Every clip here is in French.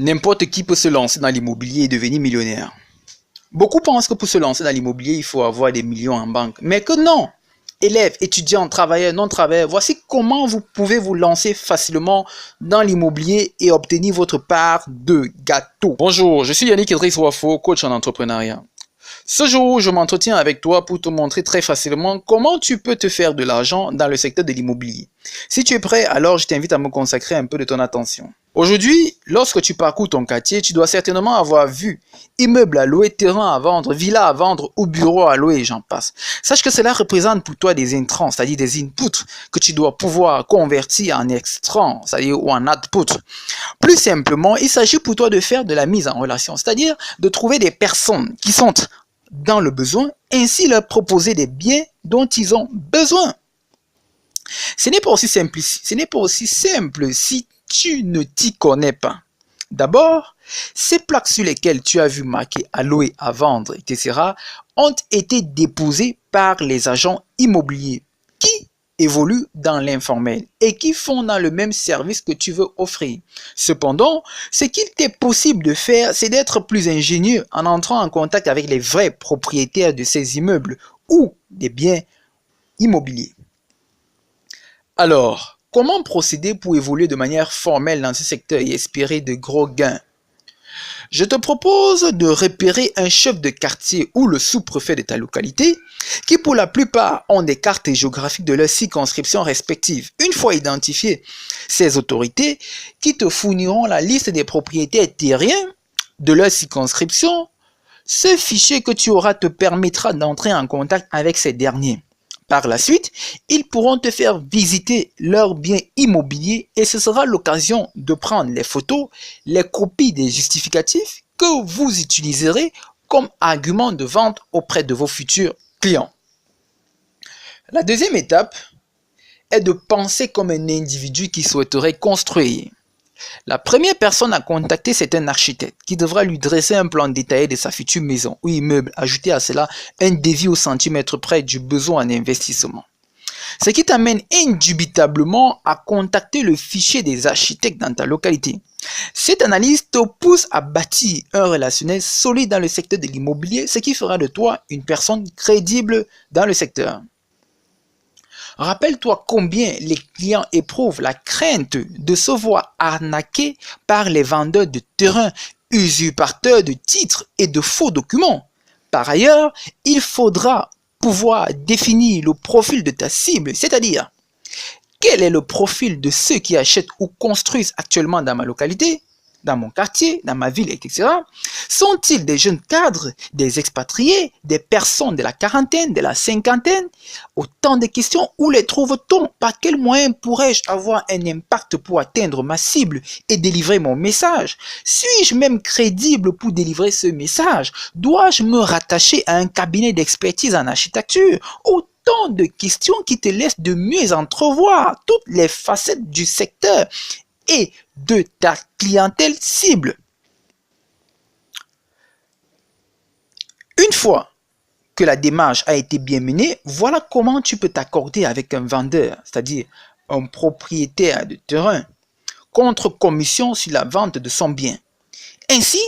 N'importe qui peut se lancer dans l'immobilier et devenir millionnaire. Beaucoup pensent que pour se lancer dans l'immobilier, il faut avoir des millions en banque. Mais que non! Élèves, étudiants, travailleurs, non-travailleurs, voici comment vous pouvez vous lancer facilement dans l'immobilier et obtenir votre part de gâteau. Bonjour, je suis Yannick Idriss Wafo, coach en entrepreneuriat. Ce jour, je m'entretiens avec toi pour te montrer très facilement comment tu peux te faire de l'argent dans le secteur de l'immobilier. Si tu es prêt, alors je t'invite à me consacrer un peu de ton attention. Aujourd'hui, lorsque tu parcours ton quartier, tu dois certainement avoir vu immeubles à louer, terrain à vendre, villas à vendre ou bureaux à louer et j'en passe. Sache que cela représente pour toi des intrants, c'est-à-dire des inputs que tu dois pouvoir convertir en extrants, c'est-à-dire ou en output. Plus simplement, il s'agit pour toi de faire de la mise en relation, c'est-à-dire de trouver des personnes qui sont dans le besoin, ainsi leur proposer des biens dont ils ont besoin. Ce n'est pas aussi simple si tu ne t'y connais pas. D'abord, ces plaques sur lesquelles tu as vu marqué à louer, à vendre, etc. ont été déposées par les agents immobiliers qui évoluent dans l'informel et qui font dans le même service que tu veux offrir. Cependant, ce qu'il t'est possible de faire, c'est d'être plus ingénieux en entrant en contact avec les vrais propriétaires de ces immeubles ou des biens immobiliers. Alors, comment procéder pour évoluer de manière formelle dans ce secteur et espérer de gros gains? Je te propose de repérer un chef de quartier ou le sous-préfet de ta localité qui pour la plupart ont des cartes géographiques de leurs circonscriptions respectives. Une fois identifiées, ces autorités qui te fourniront la liste des propriétaires terriens de leur circonscription, ce fichier que tu auras te permettra d'entrer en contact avec ces derniers. Par la suite, ils pourront te faire visiter leurs biens immobiliers et ce sera l'occasion de prendre les photos, les copies des justificatifs que vous utiliserez comme argument de vente auprès de vos futurs clients. La deuxième étape est de penser comme un individu qui souhaiterait construire. La première personne à contacter, c'est un architecte qui devra lui dresser un plan détaillé de sa future maison ou immeuble, ajouter à cela un devis au centimètre près du besoin en investissement. Ce qui t'amène indubitablement à contacter le fichier des architectes dans ta localité. Cette analyse te pousse à bâtir un relationnel solide dans le secteur de l'immobilier, ce qui fera de toi une personne crédible dans le secteur. Rappelle-toi combien les clients éprouvent la crainte de se voir arnaquer par les vendeurs de terrain, usurpateurs de titres et de faux documents. Par ailleurs, il faudra pouvoir définir le profil de ta cible, c'est-à-dire quel est le profil de ceux qui achètent ou construisent actuellement dans ma localité, dans mon quartier, dans ma ville, etc. Sont-ils des jeunes cadres, des expatriés, des personnes de la quarantaine, de la cinquantaine? Autant de questions. Où les trouve-t-on? Par quels moyens pourrais-je avoir un impact pour atteindre ma cible et délivrer mon message? Suis-je même crédible pour délivrer ce message? Dois-je me rattacher à un cabinet d'expertise en architecture? Autant de questions qui te laissent de mieux entrevoir toutes les facettes du secteur et de ta clientèle cible. Une fois que la démarche a été bien menée, voilà comment tu peux t'accorder avec un vendeur, c'est-à-dire un propriétaire de terrain, contre commission sur la vente de son bien. Ainsi,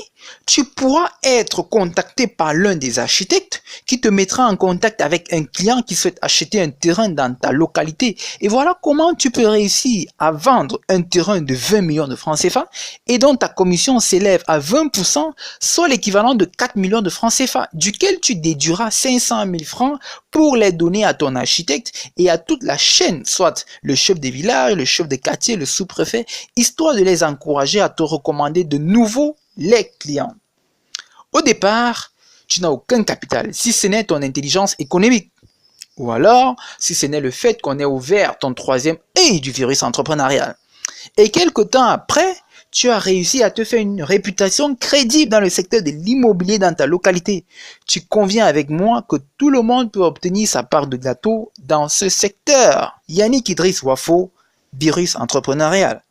tu pourras être contacté par l'un des architectes qui te mettra en contact avec un client qui souhaite acheter un terrain dans ta localité. Et voilà comment tu peux réussir à vendre un terrain de 20 millions de francs CFA et dont ta commission s'élève à 20%, soit l'équivalent de 4 millions de francs CFA, duquel tu déduiras 500 000 francs pour les donner à ton architecte et à toute la chaîne, soit le chef de village, le chef de quartier, le sous-préfet, histoire de les encourager à te recommander de nouveaux les clients. Au départ, tu n'as aucun capital, si ce n'est ton intelligence économique. Ou alors, si ce n'est le fait qu'on ait ouvert ton troisième œil du virus entrepreneurial. Et quelque temps après, tu as réussi à te faire une réputation crédible dans le secteur de l'immobilier dans ta localité. Tu conviens avec moi que tout le monde peut obtenir sa part de gâteau dans ce secteur. Yannick Idriss Wafo, virus entrepreneurial.